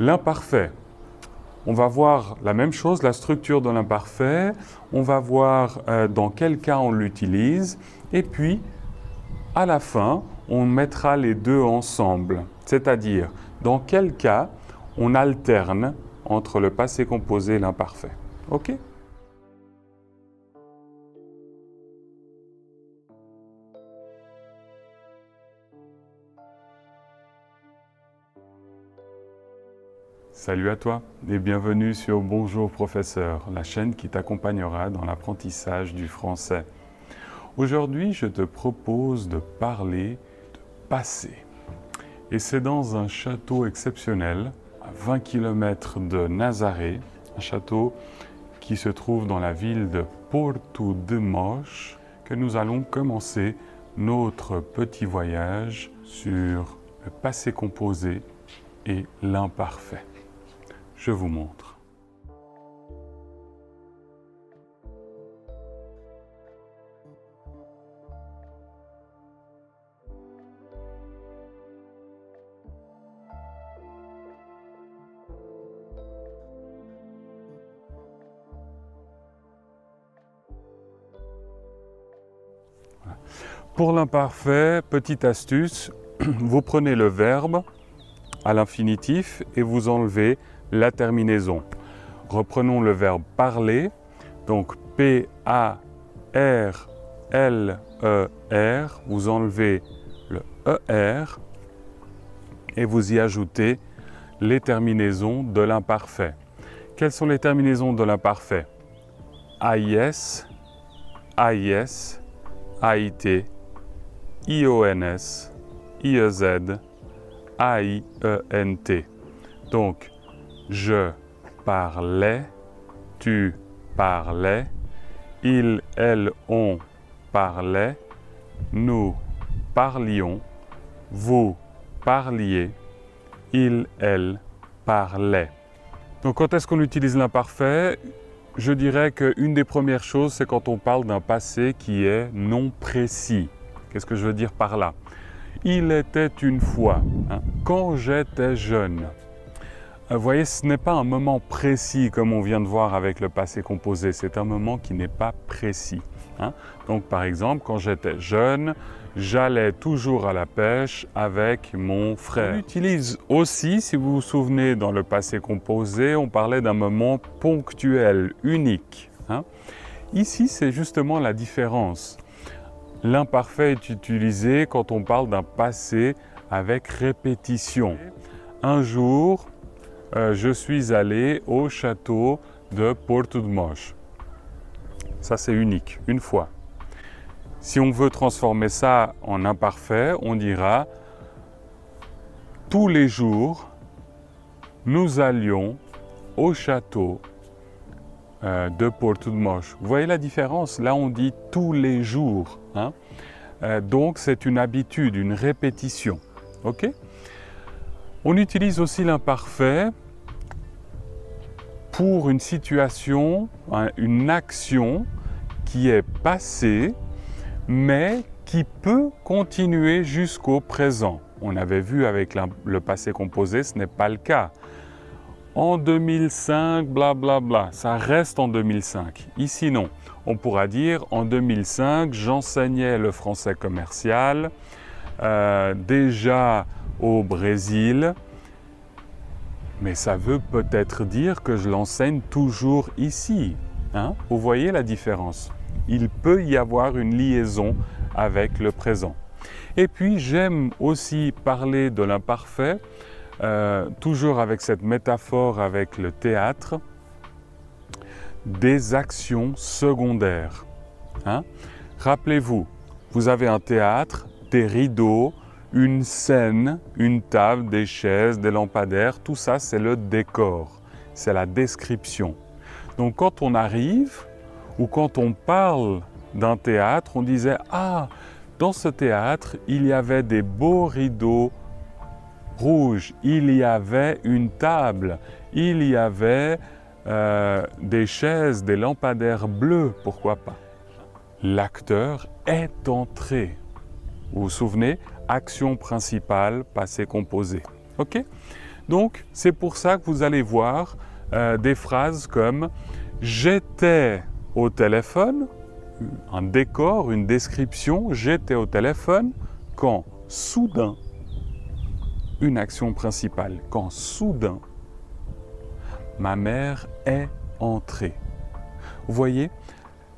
L'imparfait. On va voir la même chose, la structure de l'imparfait. On va voir dans quel cas on l'utilise. Et puis, à la fin, on mettra les deux ensemble. C'est-à-dire, dans quel cas on alterne entre le passé composé et l'imparfait. OK? Salut à toi et bienvenue sur Bonjour Professeur, la chaîne qui t'accompagnera dans l'apprentissage du français. Aujourd'hui, je te propose de parler de passé. Et c'est dans un château exceptionnel, à 20 km de Nazaré, un château qui se trouve dans la ville de Porto de Mós, que nous allons commencer notre petit voyage sur le passé composé et l'imparfait. Je vous montre. Voilà. Pour l'imparfait, petite astuce, vous prenez le verbe à l'infinitif et vous enlevez la terminaison. Reprenons le verbe parler, donc P-A-R-L-E-R, vous enlevez le ER et vous y ajoutez les terminaisons de l'imparfait. Quelles sont les terminaisons de l'imparfait? AIS, AIS, AIT, IONS, IEZ, AIENT. Donc, je parlais, tu parlais, il, elle, on parlait, nous parlions, vous parliez, il, elle parlait. Donc quand est-ce qu'on utilise l'imparfait? Je dirais qu'une des premières choses, c'est quand on parle d'un passé qui est non précis. Qu'est-ce que je veux dire par là? Il était une fois, hein, quand j'étais jeune. Vous voyez, ce n'est pas un moment précis comme on vient de voir avec le passé composé, c'est un moment qui n'est pas précis. Hein. Donc par exemple, quand j'étais jeune, j'allais toujours à la pêche avec mon frère. On utilise aussi, si vous vous souvenez, dans le passé composé, on parlait d'un moment ponctuel, unique. Hein. Ici, c'est justement la différence. L'imparfait est utilisé quand on parle d'un passé avec répétition. Un jour, je suis allé au château de Porto de Mós. Ça, c'est unique, une fois. Si on veut transformer ça en imparfait, on dira « Tous les jours, nous allions au château de Porto de Mós ». Vous voyez la différence? Là, on dit « tous les jours hein ». Donc, c'est une habitude, une répétition. OK? On utilise aussi l'imparfait pour une situation, une action qui est passée, mais qui peut continuer jusqu'au présent. On avait vu avec le passé composé, ce n'est pas le cas. En 2005, blablabla, ça reste en 2005. Ici, non. On pourra dire, en 2005, j'enseignais le français commercial, déjà au Brésil, mais ça veut peut-être dire que je l'enseigne toujours ici. Hein? Vous voyez la différence? Il peut y avoir une liaison avec le présent. Et puis j'aime aussi parler de l'imparfait, toujours avec cette métaphore avec le théâtre, des actions secondaires. Hein? Rappelez-vous, vous avez un théâtre, des rideaux, une scène, une table, des chaises, des lampadaires, tout ça c'est le décor, c'est la description. Donc quand on arrive ou quand on parle d'un théâtre, on disait « Ah, dans ce théâtre, il y avait des beaux rideaux rouges, il y avait une table, il y avait des chaises, des lampadaires bleus, pourquoi pas ?» L'acteur est entré. Vous vous souvenez? Action principale, passé composé. OK? Donc, c'est pour ça que vous allez voir des phrases comme « j'étais au téléphone », un décor, une description, « j'étais au téléphone » quand soudain, une action principale, quand soudain, ma mère est entrée. Vous voyez,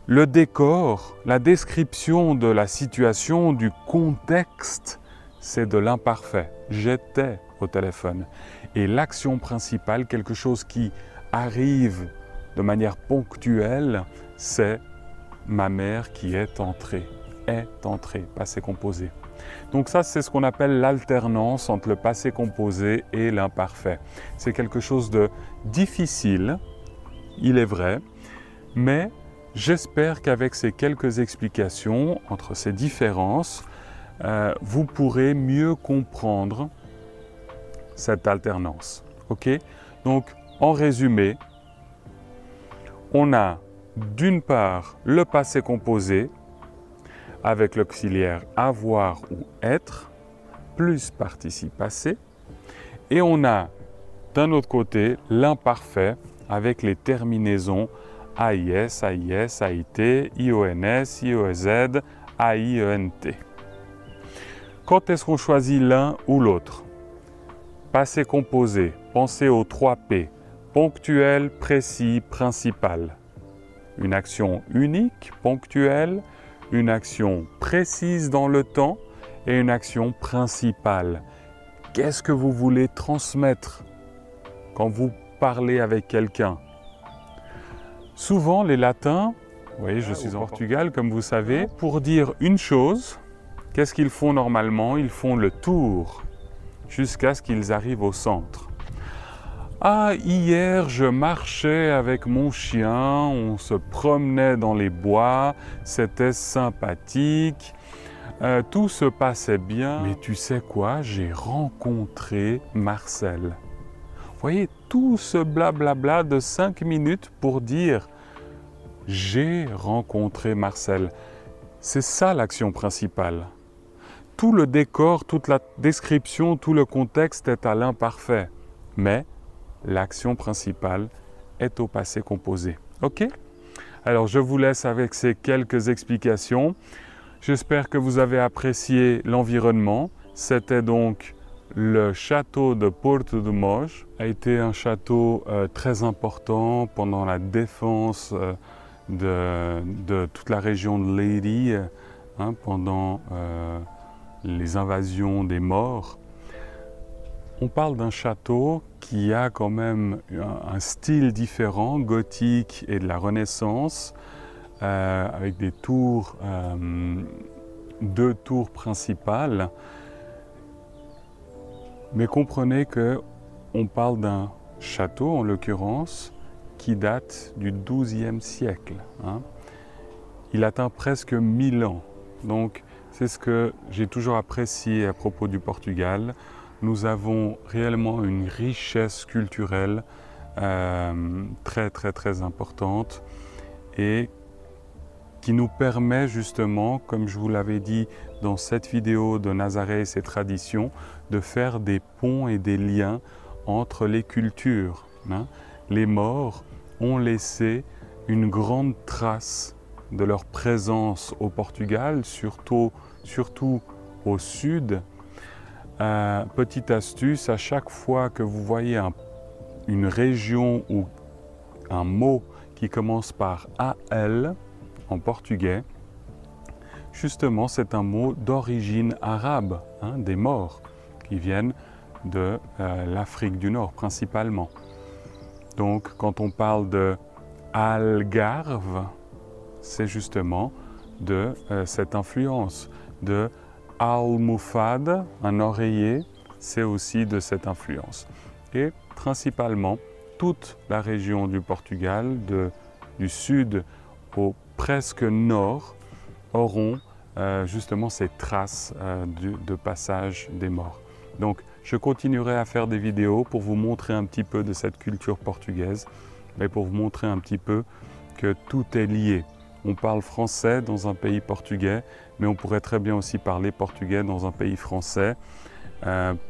le décor, la description de la situation, du contexte, c'est de l'imparfait. J'étais au téléphone. Et l'action principale, quelque chose qui arrive de manière ponctuelle, c'est ma mère qui est entrée. Est entrée, passé composé. Donc ça, c'est ce qu'on appelle l'alternance entre le passé composé et l'imparfait. C'est quelque chose de difficile, il est vrai, mais j'espère qu'avec ces quelques explications entre ces différences, vous pourrez mieux comprendre cette alternance. Ok? Donc, en résumé, on a d'une part le passé composé avec l'auxiliaire avoir ou être, plus participe passé, et on a d'un autre côté l'imparfait avec les terminaisons AIS, AIS, AIT, IONS, IOZ, AIENT. Quand est-ce qu'on choisit l'un ou l'autre? Passé composé, pensez aux 3 P, ponctuel, précis, principal. Une action unique, ponctuelle, une action précise dans le temps et une action principale. Qu'est-ce que vous voulez transmettre quand vous parlez avec quelqu'un? Souvent, les latins, vous voyez, je suis au Portugal, comme vous savez, pour dire une chose, qu'est-ce qu'ils font normalement? Ils font le tour jusqu'à ce qu'ils arrivent au centre. Ah, hier, je marchais avec mon chien, on se promenait dans les bois, c'était sympathique, tout se passait bien. Mais tu sais quoi? J'ai rencontré Marcel. Vous voyez, tout ce blablabla de 5 minutes pour dire « j'ai rencontré Marcel ». C'est ça l'action principale. Tout le décor, toute la description, tout le contexte est à l'imparfait. Mais l'action principale est au passé composé. OK? Alors, je vous laisse avec ces quelques explications. J'espère que vous avez apprécié l'environnement. C'était donc le château de Porto de Mós. A été un château très important pendant la défense de toute la région de Leiria, pendant les invasions des Maures. On parle d'un château qui a quand même un style différent, gothique et de la Renaissance, avec des tours, 2 tours principales. Mais comprenez qu'on parle d'un château, en l'occurrence, qui date du XIIe siècle. Il atteint presque 1000 ans. Donc, c'est ce que j'ai toujours apprécié à propos du Portugal. Nous avons réellement une richesse culturelle très importante et qui nous permet justement, comme je vous l'avais dit dans cette vidéo de Nazaré et ses traditions, de faire des ponts et des liens entre les cultures. Les Maures ont laissé une grande trace de leur présence au Portugal, surtout au sud. Petite astuce, à chaque fois que vous voyez une région ou un mot qui commence par AL en portugais, justement c'est un mot d'origine arabe, des Maures, qui viennent de l'Afrique du Nord principalement. Donc quand on parle de Algarve, c'est justement de cette influence, de almofada, un oreiller, c'est aussi de cette influence. Et principalement, toute la région du Portugal, du sud au presque nord, auront justement ces traces de passage des Maures. Donc, je continuerai à faire des vidéos pour vous montrer un petit peu de cette culture portugaise, mais pour vous montrer un petit peu que tout est lié. On parle français dans un pays portugais, mais on pourrait très bien aussi parler portugais dans un pays français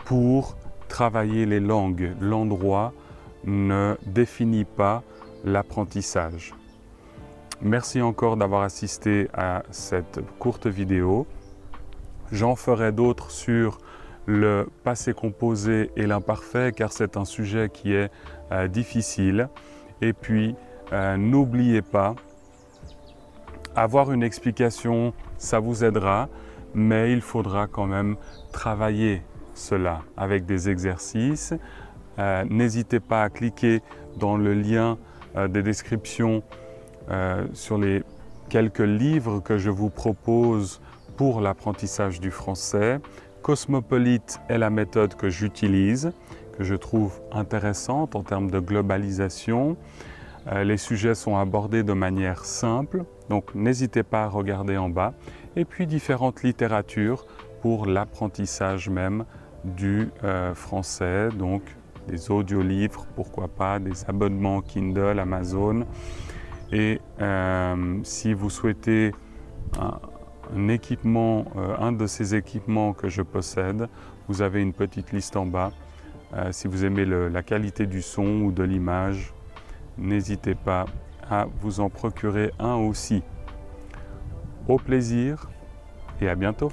pour travailler les langues. L'endroit ne définit pas l'apprentissage. Merci encore d'avoir assisté à cette courte vidéo. J'en ferai d'autres sur le passé composé et l'imparfait car c'est un sujet qui est difficile. Et puis, n'oubliez pas, avoir une explication, ça vous aidera, mais il faudra quand même travailler cela avec des exercices. N'hésitez pas à cliquer dans le lien des descriptions sur les quelques livres que je vous propose pour l'apprentissage du français. Cosmopolite est la méthode que j'utilise, que je trouve intéressante en termes de globalisation. Les sujets sont abordés de manière simple, donc n'hésitez pas à regarder en bas. Et puis différentes littératures pour l'apprentissage même du français, donc des audiolivres, pourquoi pas, des abonnements Kindle, Amazon. Et si vous souhaitez un équipement, un de ces équipements que je possède, vous avez une petite liste en bas. Si vous aimez la qualité du son ou de l'image, n'hésitez pas à vous en procurer un aussi. Au plaisir et à bientôt.